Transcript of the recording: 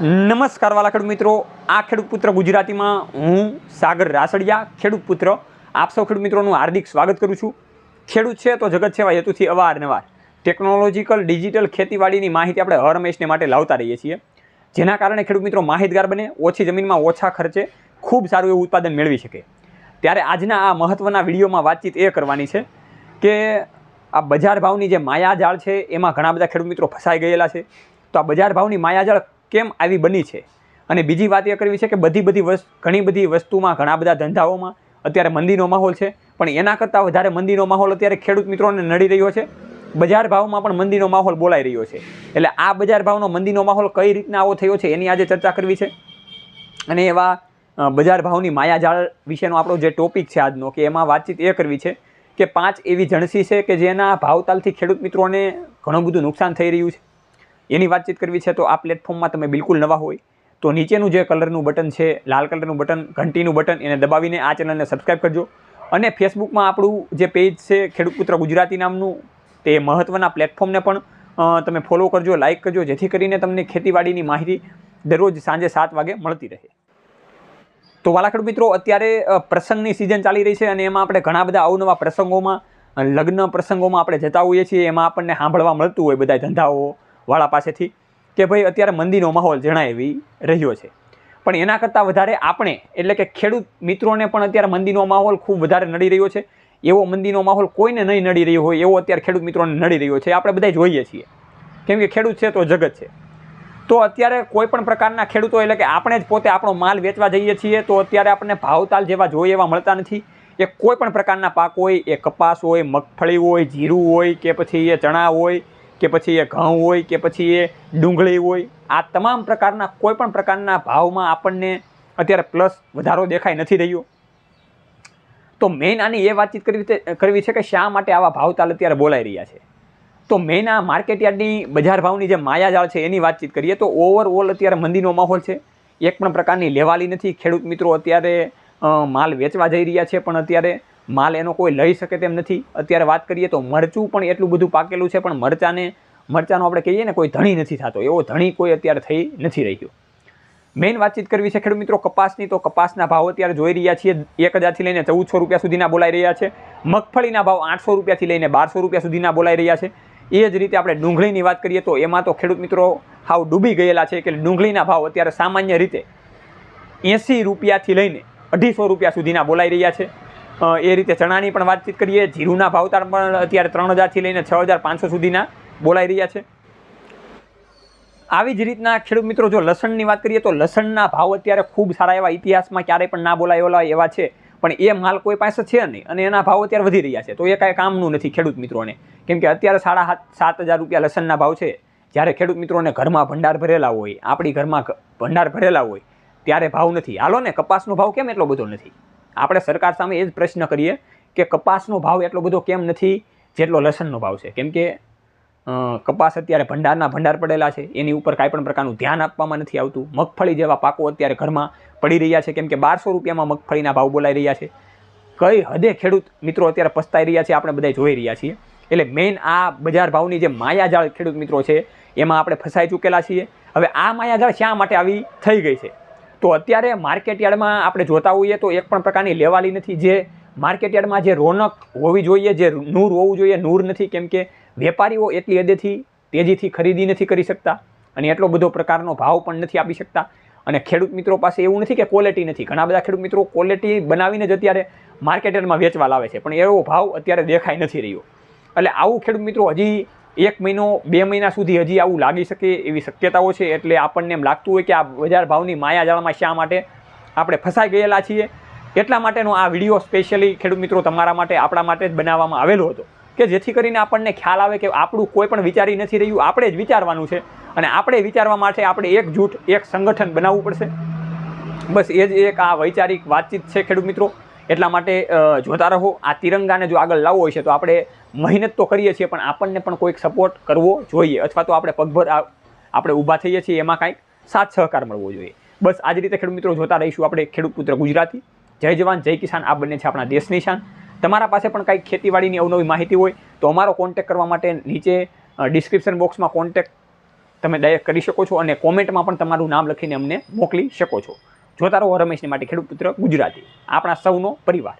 નમસ્કાર વાલા ખેડૂત મિત્રો, આ ખેડૂત પુત્ર ગુજરાતીમાં હું સાગર રાસડિયા ખેડૂત પુત્ર આપ સૌ ખેડૂત મિત્રોનું હાર્દિક સ્વાગત કરું છું। ખેડૂત છે તો જગત સેવા હેતુથી અવારનવાર ટેકનોલોજીકલ ડિજિટલ ખેતીવાડીની માહિતી આપણે હર હંમેશને માટે લાવતા રહીએ છીએ, જેના કારણે ખેડૂત મિત્રો માહિતગાર બને, ઓછી જમીનમાં ઓછા ખર્ચે ખૂબ સારું એવું ઉત્પાદન મેળવી શકે। ત્યારે આજના આ મહત્ત્વના વિડીયોમાં વાતચીત એ કરવાની છે કે આ બજાર ભાવની જે માયાજાળ છે એમાં ઘણા બધા ખેડૂત મિત્રો ફસાઈ ગયેલા છે। તો આ બજાર ભાવની માયાજાળ કેમ આવી બની છે, અને બીજી વાત એ કરવી છે કે ઘણી બધી વસ્તુમાં, ઘણા બધા ધંધાઓમાં અત્યારે મંદીનો માહોલ છે, પણ એના કરતાં વધારે મંદીનો માહોલ અત્યારે ખેડૂત મિત્રોને નડી રહ્યો છે। બજાર ભાવમાં પણ મંદીનો માહોલ બોલાઈ રહ્યો છે, એટલે આ બજાર ભાવનો મંદીનો માહોલ કઈ રીતના આવો થયો છે એની આજે ચર્ચા કરવી છે। અને એવા બજાર ભાવની માયાજાળ વિશેનો આપણો જે ટોપિક છે આજનો, કે એમાં વાતચીત એ કરવી છે કે 5 એવી જણસી છે કે જેના ભાવતાલથી ખેડૂત મિત્રોને ઘણું બધું નુકસાન થઈ રહ્યું છે, એની વાતચીત કરવી છે। તો આ પ્લેટફોર્મમાં તમે બિલકુલ નવા હોય તો નીચેનું જે કલરનું બટન છે, લાલ કલરનું બટન, ઘંટીનું બટન, એને દબાવીને આ ચેનલને સબસ્ક્રાઈબ કરજો। અને ફેસબુકમાં આપણું જે પેજ છે ખેડૂત પુત્ર ગુજરાતી નામનું, તે મહત્ત્વના પ્લેટફોર્મને પણ તમે ફોલો કરજો, લાઇક કરજો, જેથી કરીને તમને ખેતીવાડીની માહિતી દરરોજ સાંજે 7 વાગે મળતી રહે। તો વાલા ખેડૂત મિત્રો, અત્યારે પ્રસંગની સિઝન ચાલી રહી છે અને એમાં આપણે ઘણા બધા અવનવા પ્રસંગોમાં, લગ્ન પ્રસંગોમાં આપણે જતા હોઈએ છીએ, એમાં આપણને સાંભળવા મળતું હોય બધા ધંધાઓ વાળા પાસેથી કે ભાઈ અત્યારે મંદીનો માહોલ જણાવી રહ્યો છે, પણ એના કરતાં વધારે આપણે એટલે કે ખેડૂત મિત્રોને પણ અત્યારે મંદીનો માહોલ ખૂબ વધારે નડી રહ્યો છે। એવો મંદીનો માહોલ કોઈને નહીં નડી રહ્યો હોય એવો અત્યારે ખેડૂત મિત્રોને નડી રહ્યો છે, આપણે બધા જોઈએ છીએ, કેમ કે ખેડૂત છે તો જગત છે। તો અત્યારે કોઈ પણ પ્રકારના ખેડૂતો, એટલે કે આપણે જ પોતે આપણો માલ વેચવા જઈએ છીએ તો અત્યારે આપણને ભાવતાલ જેવા જોઈએ એવા મળતા નથી। એ કોઈ પણ પ્રકારના પાક હોય, એ કપાસ હોય, મગફળી હોય, જીરું હોય, કે પછી એ ચણા હોય, કે પછી એ ઘઉં હોય, કે પછી એ ડુંગળી હોય, આ તમામ પ્રકારના કોઈ પણ પ્રકારના ભાવમાં આપણને અત્યારે પ્લસ વધારો દેખાઈ નથી રહ્યો। તો મેઇન આની એ વાતચીત કરવી છે કે શા માટે આવા ભાવતાલ અત્યારે બોલાઈ રહ્યા છે। તો મેઇન આ માર્કેટયાર્ડની બજાર ભાવની જે માયાજાળ છે એની વાતચીત કરીએ તો ઓવરઓલ અત્યારે મંદીનો માહોલ છે, એક પણ પ્રકારની લેવાલી નથી। ખેડૂત મિત્રો અત્યારે માલ વેચવા જઈ રહ્યા છે, પણ અત્યારે માલ એનો કોઈ લઈ શકે તેમ નથી। અત્યારે વાત કરીએ તો મરચું પણ એટલું બધું પાકેલું છે, પણ મરચાનો આપણે કહીએ ને કોઈ ધણી નથી થતો, એવો ધણી કોઈ અત્યારે થઈ નથી રહ્યો। મેઇન વાતચીત કરવી છે ખેડૂત મિત્રો કપાસની, તો કપાસના ભાવ અત્યારે જોઈ રહ્યા છીએ 1000થી લઈને 1400 રૂપિયા સુધીના બોલાઈ રહ્યા છે। મગફળીના ભાવ 800 રૂપિયાથી લઈને 1200 રૂપિયા સુધીના બોલાઈ રહ્યા છે। એ જ રીતે આપણે ડુંગળીની વાત કરીએ તો એમાં તો ખેડૂત મિત્રો હાવ ડૂબી ગયેલા છે, કે ડુંગળીના ભાવ અત્યારે સામાન્ય રીતે 80 રૂપિયાથી લઈને 250 રૂપિયા સુધીના બોલાઈ રહ્યા છે। એ રીતે ચણાની પણ વાતચીત કરીએ, જીરુના ભાવતાળ પણ અત્યારે 3000થી લઈને 6500 સુધીના બોલાઈ રહ્યા છે। આવી જ રીતના ખેડૂત મિત્રો જો લસણની વાત કરીએ તો લસણના ભાવ અત્યારે ખૂબ સારા એવા, ઇતિહાસમાં ક્યારેય પણ ના બોલાયેલા એવા છે, પણ એ માલ કોઈ પાસે છે નહીં અને એના ભાવ અત્યારે વધી રહ્યા છે। તો એ કાંઈ કામનું નથી ખેડૂત મિત્રોને, કેમ કે અત્યારે 7,500 રૂપિયા લસણના ભાવ છે, જ્યારે ખેડૂત મિત્રોને ઘરમાં ભંડાર ભરેલા હોય, આપણી ઘરમાં ભંડાર ભરેલા હોય, ત્યારે ભાવ નથી। હાલો ને, કપાસનો ભાવ કેમ એટલો બધો નથી? આપણે સરકાર સામે એ જ પ્રશ્ન કરીએ કે કપાસનો ભાવ એટલો બધો કેમ નથી જેટલો લસણનો ભાવ છે? કેમ કે કપાસ અત્યારે ભંડાર પડેલા છે, એની ઉપર કાંઈ પણ પ્રકારનું ધ્યાન આપવામાં નથી આવતું। મગફળી જેવા પાકો અત્યારે ઘરમાં પડી રહ્યા છે, કેમ કે 1200 રૂપિયામાં મગફળીના ભાવ બોલાઈ રહ્યા છે। કઈ હદે ખેડૂત મિત્રો અત્યારે પસ્તાઈ રહ્યા છે આપણે બધા જોઈ રહ્યા છીએ। એટલે મેઇન આ બજાર ભાવની જે માયાજાળ ખેડૂત મિત્રો છે એમાં આપણે ફસાઈ ચૂકેલા છીએ। હવે આ માયાજાળ શા માટે આવી થઈ ગઈ છે? તો અત્યારે માર્કેટયાર્ડમાં આપણે જોતા હોઈએ તો એક પણ પ્રકારની લેવાલી નથી। જે માર્કેટયાર્ડમાં જે રોનક હોવી જોઈએ, જે નૂર હોવું જોઈએ, નૂર નથી, કેમ કે વેપારીઓ એટલી હદેથી તેજીથી ખરીદી નથી કરી શકતા અને એટલો બધો પ્રકારનો ભાવ પણ નથી આપી શકતા। અને ખેડૂત મિત્રો પાસે એવું નથી કે ક્વોલિટી નથી, ઘણા બધા ખેડૂત મિત્રો ક્વોલિટી બનાવીને જ અત્યારે માર્કેટયાર્ડમાં વેચવા લાવે છે, પણ એવો ભાવ અત્યારે દેખાઈ નથી રહ્યો। એટલે આવું ખેડૂત મિત્રો હજી 1 મહિનો 2 મહિના સુધી હજી આવું લાગી શકે એવી શક્યતાઓ છે। એટલે આપણને એમ લાગતું હોય કે આ બજાર ભાવની માયાજાળમાં શા માટે આપણે ફસાઈ ગયેલા છીએ। એટલા માટેનો આ વિડીયો સ્પેશિયલી ખેડૂત મિત્રો તમારા માટે, આપણા માટે જ બનાવવામાં આવેલો હતો, કે જેથી કરીને આપણને ખ્યાલ આવે કે આપણું કોઈ પણ વિચારી નથી રહ્યું, આપણે જ વિચારવાનું છે। અને આપણે વિચારવા માટે આપણે એકજૂટ, એક સંગઠન બનાવવું પડશે। બસ એ જ એક આ વૈચારિક વાતચીત છે ખેડૂત મિત્રો। એટલા માટે જોતા રહો। આ તિરંગાને જો આગળ લાવવો હોય છે તો આપણે મહેનત તો કરીએ છીએ, પણ આપણને પણ કોઈક સપોર્ટ કરવો જોઈએ, અથવા તો આપણે પગભર આપણે ઊભા થઈએ છીએ એમાં કાંઈક સાથ સહકાર મળવો જોઈએ। બસ આ જ રીતે ખેડૂત મિત્રો જોતા રહીશું આપણે ખેડૂત પુત્ર ગુજરાતી। જય જવાન જય કિસાન, આ બંને છે આપણા દેશની શાન। તમારા પાસે પણ કંઈક ખેતીવાડીની અવનવી માહિતી હોય તો અમારો કોન્ટેક્ટ કરવા માટે નીચે ડિસ્ક્રિપ્શન બોક્સમાં કોન્ટેક્ટ તમે ડાયરેક્ટ કરી શકો છો અને કોમેન્ટમાં પણ તમારું નામ લખીને અમને મોકલી શકો છો. જોતા રહો રમેશની માટે ખેડૂત પુત્ર ગુજરાતી, આપણા સૌનો પરિવાર.